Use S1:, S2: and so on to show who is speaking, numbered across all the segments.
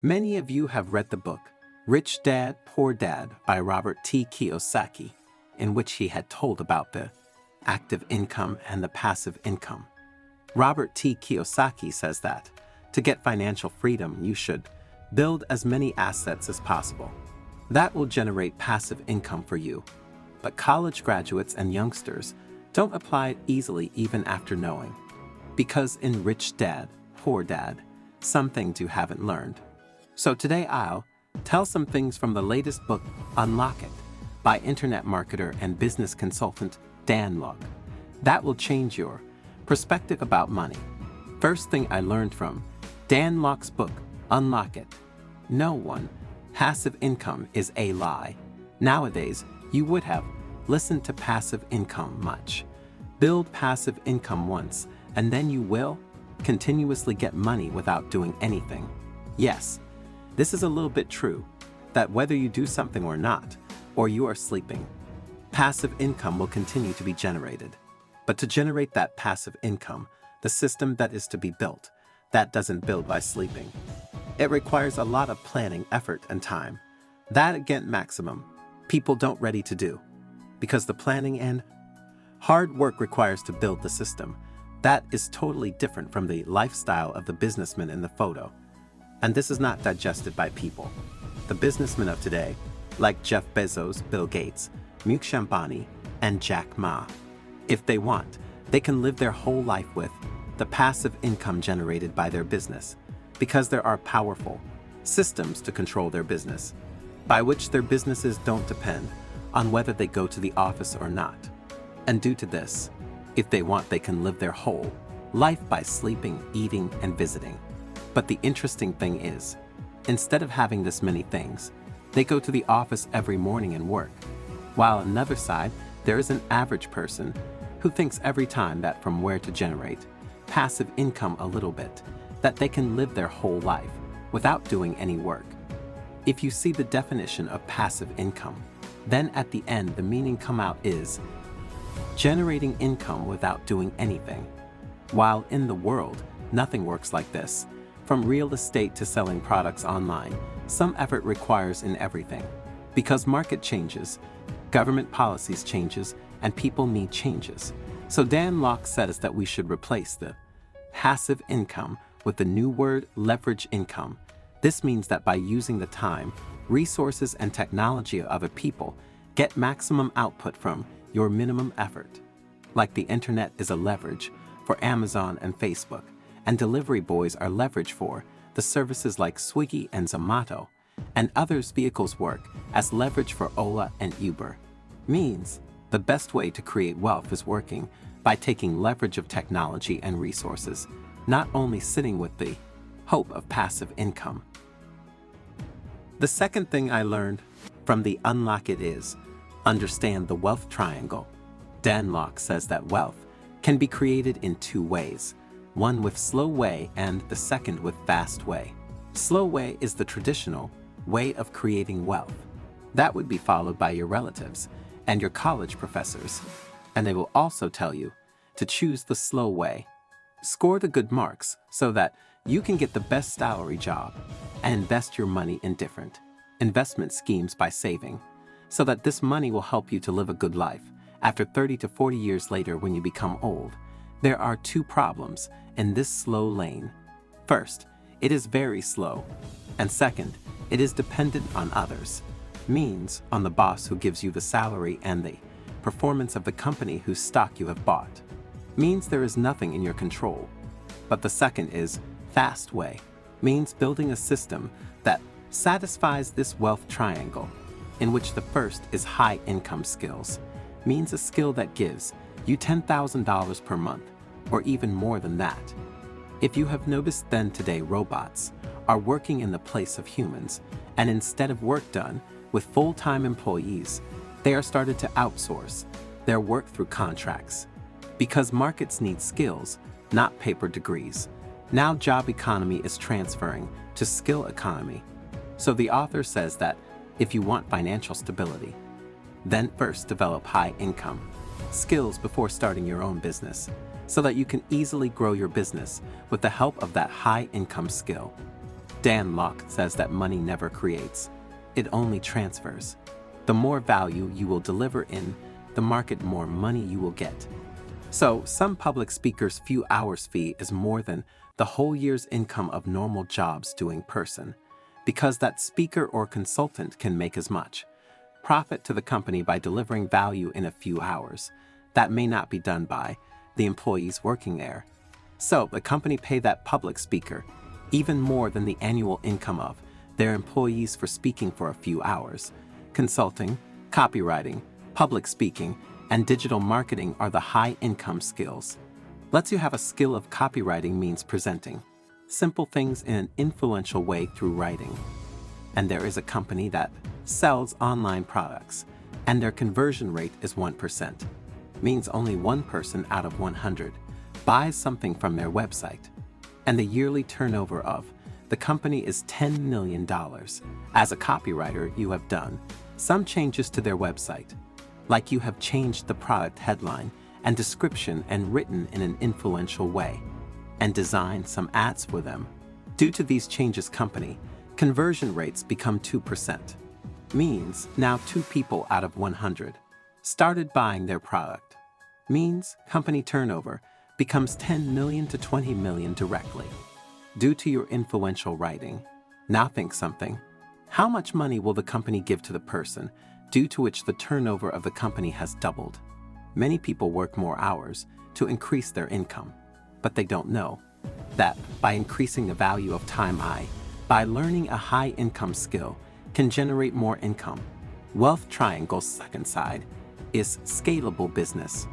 S1: Many of you have read the book Rich Dad, Poor Dad by Robert T. Kiyosaki, in which he had told about the active income and the passive income. Robert T. Kiyosaki says that to get financial freedom, you should build as many assets as possible. That will generate passive income for you. But college graduates and youngsters don't apply it easily even after knowing. Because in Rich Dad, Poor Dad, some things you haven't learned. So today I'll tell some things from the latest book, Unlock It, by internet marketer and business consultant Dan Lok. That will change your perspective about money. First thing I learned from Dan Lok's book, Unlock It. No one, passive income is a lie. Nowadays, you would have listened to passive income much. Build passive income once, and then you will continuously get money without doing anything. Yes, this is a little bit true, that whether you do something or not, or you are sleeping, passive income will continue to be generated. But to generate that passive income, the system that is to be built, that doesn't build by sleeping. It requires a lot of planning, effort, and time. That again, maximum, people don't ready to do. Because the planning and hard work requires to build the system, that is totally different from the lifestyle of the businessman in the photo. And this is not digested by people. The businessmen of today, like Jeff Bezos, Bill Gates, Mukesh Ambani, and Jack Ma, if they want, they can live their whole life with the passive income generated by their business, because there are powerful systems to control their business, by which their businesses don't depend on whether they go to the office or not. And due to this, if they want, they can live their whole life by sleeping, eating, and visiting. But the interesting thing is, instead of having this many things, they go to the office every morning and work. While on another side, there is an average person who thinks every time that from where to generate passive income a little bit, that they can live their whole life without doing any work. If you see the definition of passive income, then at the end the meaning come out is generating income without doing anything. While in the world, nothing works like this. From real estate to selling products online, some effort requires in everything. Because market changes, government policies changes, and people need changes. So Dan Lok says that we should replace the passive income with the new word leverage income. This means that by using the time, resources, and technology of a people, get maximum output from your minimum effort. Like the internet is a leverage for Amazon and Facebook, and delivery boys are leverage for the services like Swiggy and Zomato, and others vehicles work as leverage for Ola and Uber. Means the best way to create wealth is working by taking leverage of technology and resources, not only sitting with the hope of passive income. The second thing I learned from the Unlock It is understand the wealth triangle. Dan Lok says that wealth can be created in two ways, one with slow way and the second with fast way. Slow way is the traditional way of creating wealth. That would be followed by your relatives and your college professors, and they will also tell you to choose the slow way. Score the good marks so that you can get the best salary job and invest your money in different investment schemes by saving, so that this money will help you to live a good life after 30 to 40 years later when you become old. There are two problems in this slow lane. First, it is very slow. And second, it is dependent on others. Means on the boss who gives you the salary and the performance of the company whose stock you have bought. Means there is nothing in your control. But the second is fast way. Means building a system that satisfies this wealth triangle, in which the first is high income skills. Means a skill that gives you $10,000 per month, or even more than that. If you have noticed, then today robots are working in the place of humans, and instead of work done with full-time employees, they are started to outsource their work through contracts. Because markets need skills, not paper degrees. Now job economy is transferring to skill economy. So the author says that if you want financial stability, then first develop high income skills before starting your own business, so that you can easily grow your business with the help of that high income skill. Dan Lok says that money never creates, it only transfers. The more value you will deliver in the market, more money you will get. So, some public speakers' few hours fee is more than the whole year's income of normal jobs doing person, because that speaker or consultant can make as much profit to the company by delivering value in a few hours. That may not be done by the employees working there. So, the company pay that public speaker even more than the annual income of their employees for speaking for a few hours. Consulting, copywriting, public speaking, and digital marketing are the high-income skills. Lets you have a skill of copywriting means presenting simple things in an influential way through writing. And there is a company that sells online products, and their conversion rate is 1%. Means only one person out of 100 buys something from their website. And the yearly turnover of the company is $10 million. As a copywriter, you have done some changes to their website, like you have changed the product headline and description and written in an influential way, and designed some ads for them. Due to these changes, company conversion rates become 2%. Means now 2 people out of 100 started buying their product. Means company turnover becomes 10 million to 20 million directly. Due to your influential writing. Now think something. How much money will the company give to the person due to which the turnover of the company has doubled? Many people work more hours to increase their income, but they don't know that by increasing the value of time by learning a high income skill can generate more income. Wealth Triangle's second side is scalable business.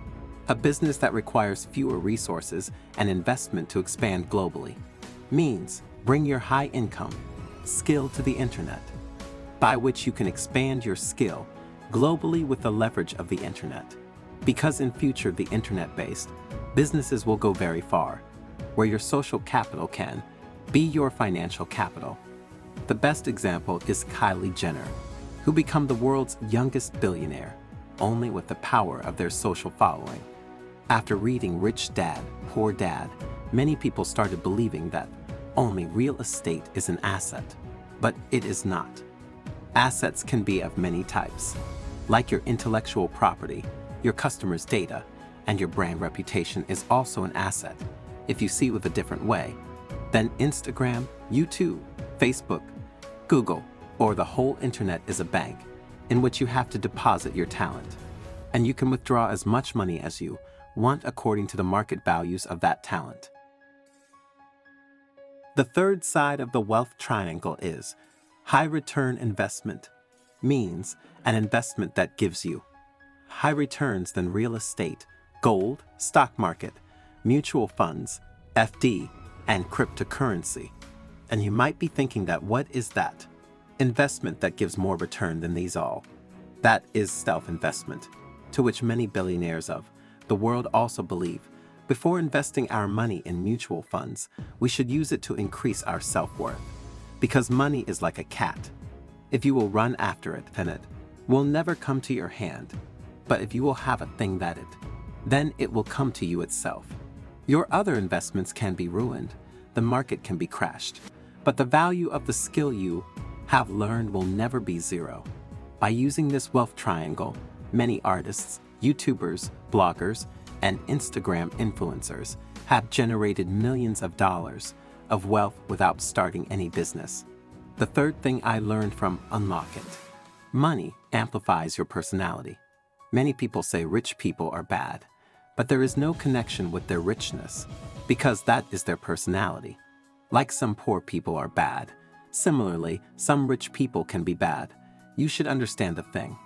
S1: A business that requires fewer resources and investment to expand globally. Means bring your high income skill to the internet, by which you can expand your skill globally with the leverage of the internet. Because in future the internet-based businesses will go very far, where your social capital can be your financial capital. The best example is Kylie Jenner, who became the world's youngest billionaire, only with the power of their social following. After reading Rich Dad, Poor Dad, many people started believing that only real estate is an asset, but it is not. Assets can be of many types, like your intellectual property, your customers' data, and your brand reputation is also an asset, if you see it with a different way. Then Instagram, YouTube, Facebook, Google, or the whole internet is a bank in which you have to deposit your talent, and you can withdraw as much money as you want according to the market values of that talent. The third side of the wealth triangle is high return investment. Means an investment that gives you high returns than real estate, gold, stock market, mutual funds, FD, and cryptocurrency. And you might be thinking that what is that? Investment that gives more return than these all. That is self-investment, to which many billionaires of the world also believe. Before investing our money in mutual funds, we should use it to increase our self-worth. Because money is like a cat. If you will run after it, then it will never come to your hand. But if you will have a thing then it will come to you itself. Your other investments can be ruined. The market can be crashed. But the value of the skill you have learned will never be zero. By using this wealth triangle, many artists, YouTubers, bloggers, and Instagram influencers have generated millions of dollars of wealth without starting any business. The third thing I learned from Unlock It. Money amplifies your personality. Many people say rich people are bad, but there is no connection with their richness, because that is their personality. Like some poor people are bad, similarly, some rich people can be bad. You should understand the thing.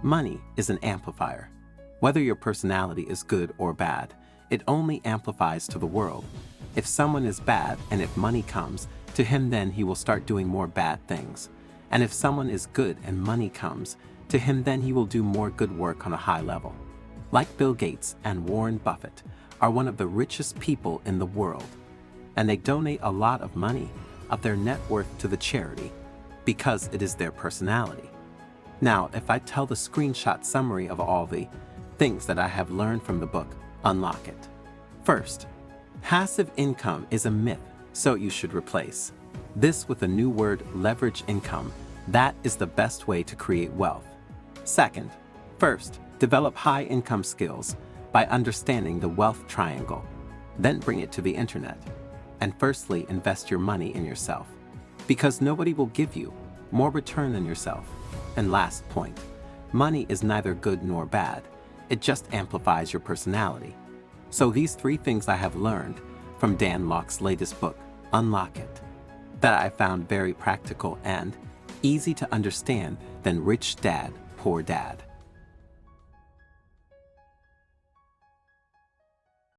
S1: Money is an amplifier. Whether your personality is good or bad, it only amplifies to the world. If someone is bad and if money comes to him, then he will start doing more bad things. And if someone is good and money comes to him, then he will do more good work on a high level. Like Bill Gates and Warren Buffett are one of the richest people in the world, and they donate a lot of money of their net worth to the charity because it is their personality. Now, if I tell the screenshot summary of all the things that I have learned from the book, Unlock It. First, passive income is a myth, so you should replace This with a new word, leverage income. That is the best way to create wealth. Second, first, develop high income skills by understanding the wealth triangle. Then bring it to the internet. And firstly, invest your money in yourself, because nobody will give you more return than yourself. And last point, money is neither good nor bad. It just amplifies your personality. So these 3 things I have learned from Dan Lok's latest book, Unlock It, that I found very practical and easy to understand than Rich Dad, Poor Dad.